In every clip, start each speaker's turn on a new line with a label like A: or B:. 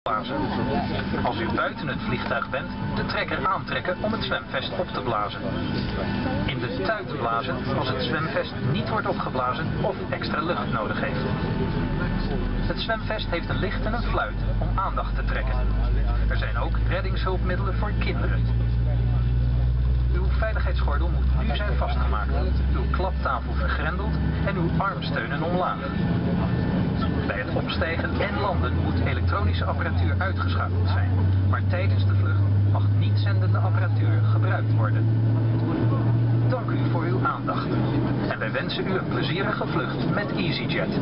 A: blazen. Als u buiten het vliegtuig bent, de trekker aantrekken om het zwemvest op te blazen. In de tuit blazen als het zwemvest niet wordt opgeblazen of extra lucht nodig heeft. Het zwemvest heeft een licht en een fluit om aandacht te trekken. Er zijn ook reddingshulpmiddelen voor kinderen. Uw veiligheidsgordel moet nu zijn vastgemaakt, uw klaptafel vergrendeld en uw armsteunen omlaag. Bij het opstijgen en landen moet elektronische apparatuur uitgeschakeld zijn, maar tijdens de vlucht mag niet zendende apparatuur gebruikt worden. Dank u voor uw aandacht en wij wensen u een plezierige vlucht met EasyJet.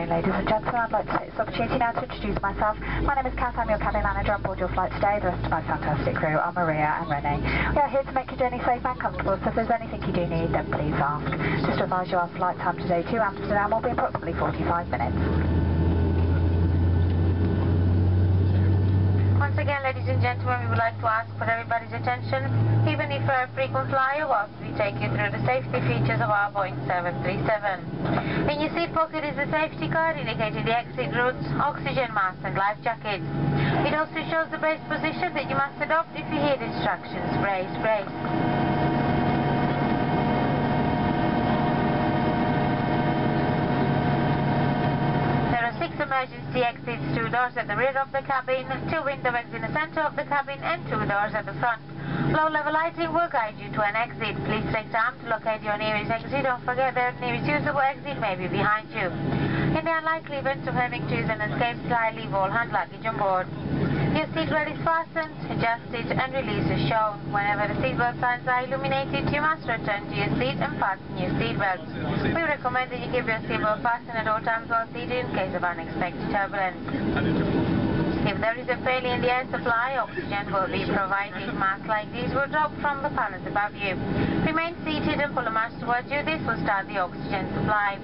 B: Ladies and gentlemen, I'd like to take this opportunity now to introduce myself. My name is Kath, I'm your cabin manager on board your flight today. The rest of my fantastic crew are Maria and Renee. We are here to make your journey safe and comfortable, so if there's anything you do need, then please ask. Just to advise you, our flight time today to Amsterdam will be approximately 45 minutes.
C: Once again, ladies and gentlemen, we would like to ask for everybody's attention, even if you're a frequent flyer, whilst we take you through the safety features of our Boeing 737. In your seat pocket is a safety card indicating the exit routes, oxygen mask and life jackets. It also shows the brace position that you must adopt if you hear the instructions. Brace, brace. Emergency exits, 2 doors at the rear of the cabin, 2 window exits in the center of the cabin and 2 doors at the front. Low-level lighting will guide you to an exit. Please take time to locate your nearest exit. Don't forget the nearest usable exit may be behind you. In the unlikely event of having to use an escape slide, leave all hand luggage on board. Your seatbelt is fastened, adjusted and release is shown. Whenever the seatbelt signs are illuminated, you must return to your seat and fasten your seatbelt. We recommend that you keep your seatbelt fastened at all times while seated in case of unexpected turbulence. If there is a failure in the air supply, oxygen will be provided. Masks like these will drop from the panels above you. Remain seated and pull a mask towards you. This will start the oxygen supply.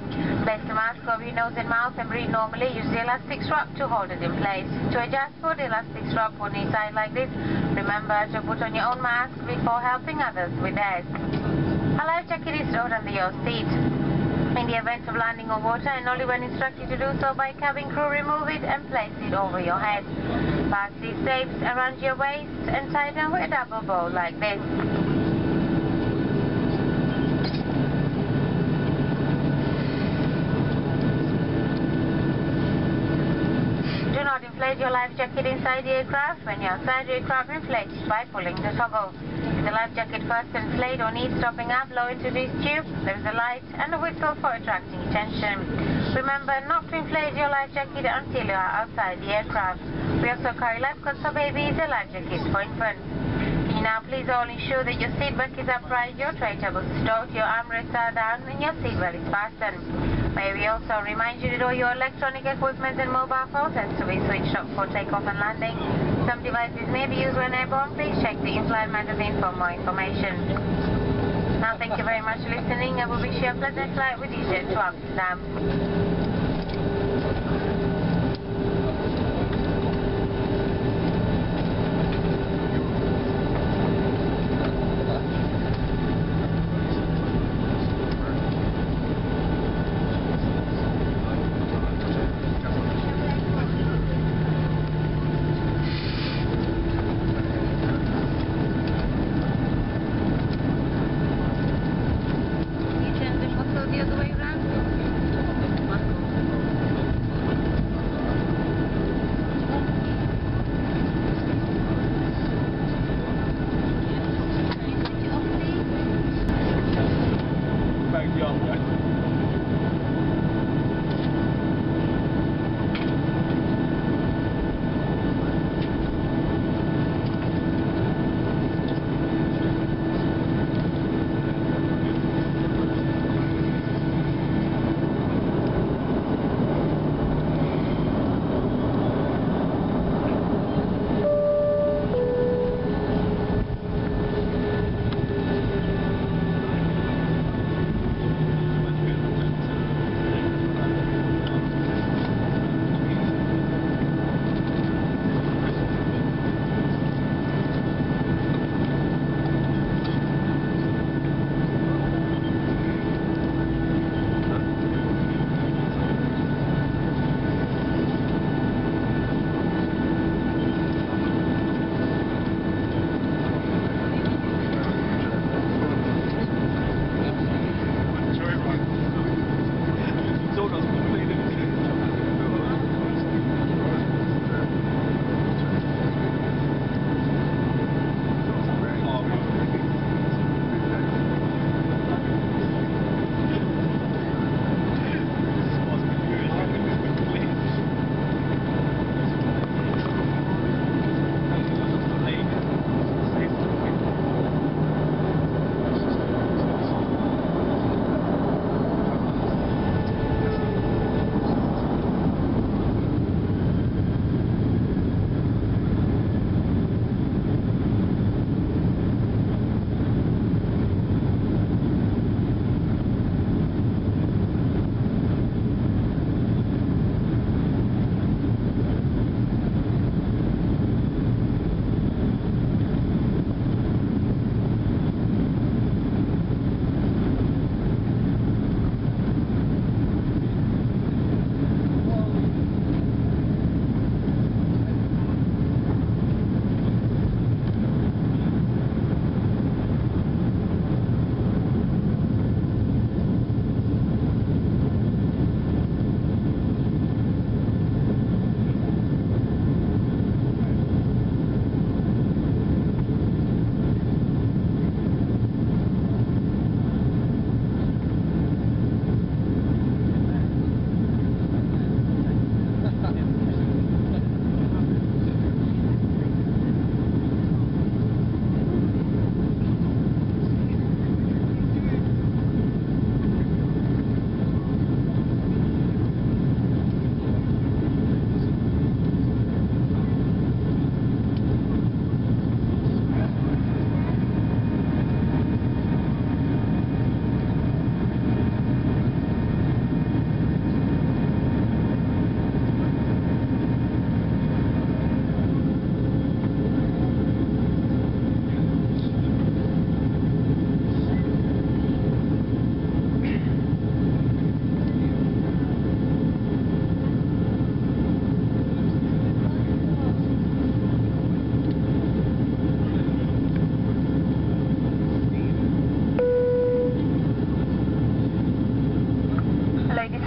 C: Place the mask over your nose and mouth and breathe normally. Use the elastic strap to hold it in place. To adjust for the elastic strap on each side like this, remember to put on your own mask before helping others with theirs. A life jacket is stored under your seat. In the event of landing on water, and only when instructed to do so by cabin crew, remove it and place it over your head. Pass these tapes around your waist and tie them with a double bow like this. Do not inflate your life jacket inside the aircraft. When you're outside the aircraft, inflate it by pulling the toggle. If the life jacket first inflate or needs topping up, blow into this tube. There is a light and a whistle for attracting attention. Remember not to inflate your life jacket until you are outside the aircraft. We also carry life coats for babies and life jackets for infants. Can you now please all ensure that your seat back is upright, your tray table is stowed, your armrests are down and your seatbelt is fastened. May we also remind you that all your electronic equipment and mobile phones has to be switched off for takeoff and landing. Some devices may be used when airborne. Please check the in-flight magazine for more information. Now thank you very much for listening and we wish you a pleasant flight with EasyJet to Amsterdam.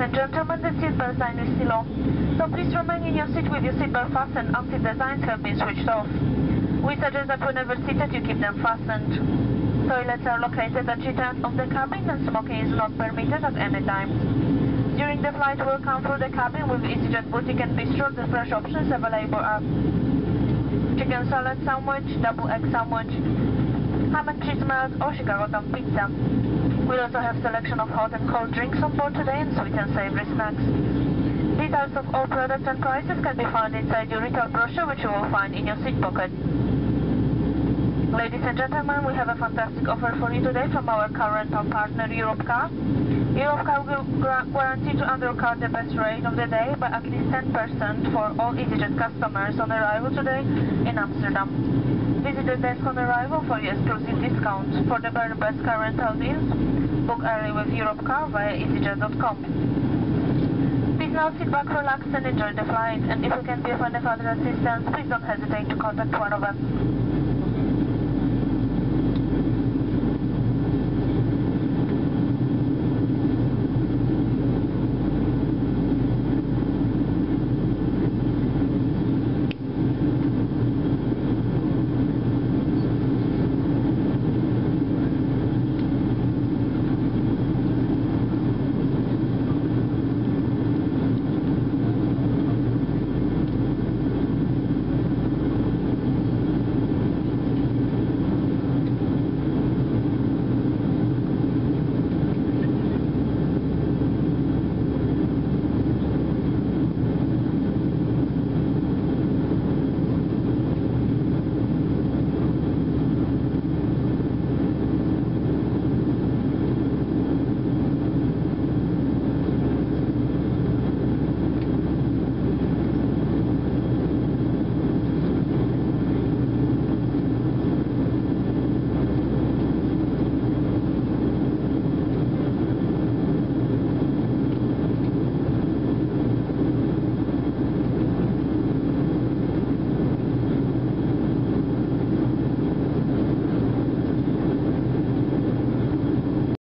D: and gentlemen, the seatbelt sign is still on, so please remain in your seat with your seatbelt fastened until the signs have been switched off. We suggest that whenever seated you keep them fastened. Toilets are located at each end of the cabin and smoking is not permitted at any time. During the flight we'll come through the cabin with EasyJet boutique and bistro. The fresh options available are chicken salad sandwich, double egg sandwich, ham and cheese melt or Chicago Tom pizza. We also have selection of hot and cold drinks on board today and sweet and savory snacks. Details of all products and prices can be found inside your retail brochure, which you will find in your seat pocket. Ladies and gentlemen, we have a fantastic offer for you today from our car rental partner Europcar. Europcar will guarantee to undercut the best rate of the day by at least 10% for all EasyJet customers on arrival today in Amsterdam. Visit the desk on arrival for your exclusive discounts. For the very best car rental deals, book early with Europcar via easyjet.com. Please now sit back, relax and enjoy the flight, and if we can be of any further assistance, please don't hesitate to contact one of us.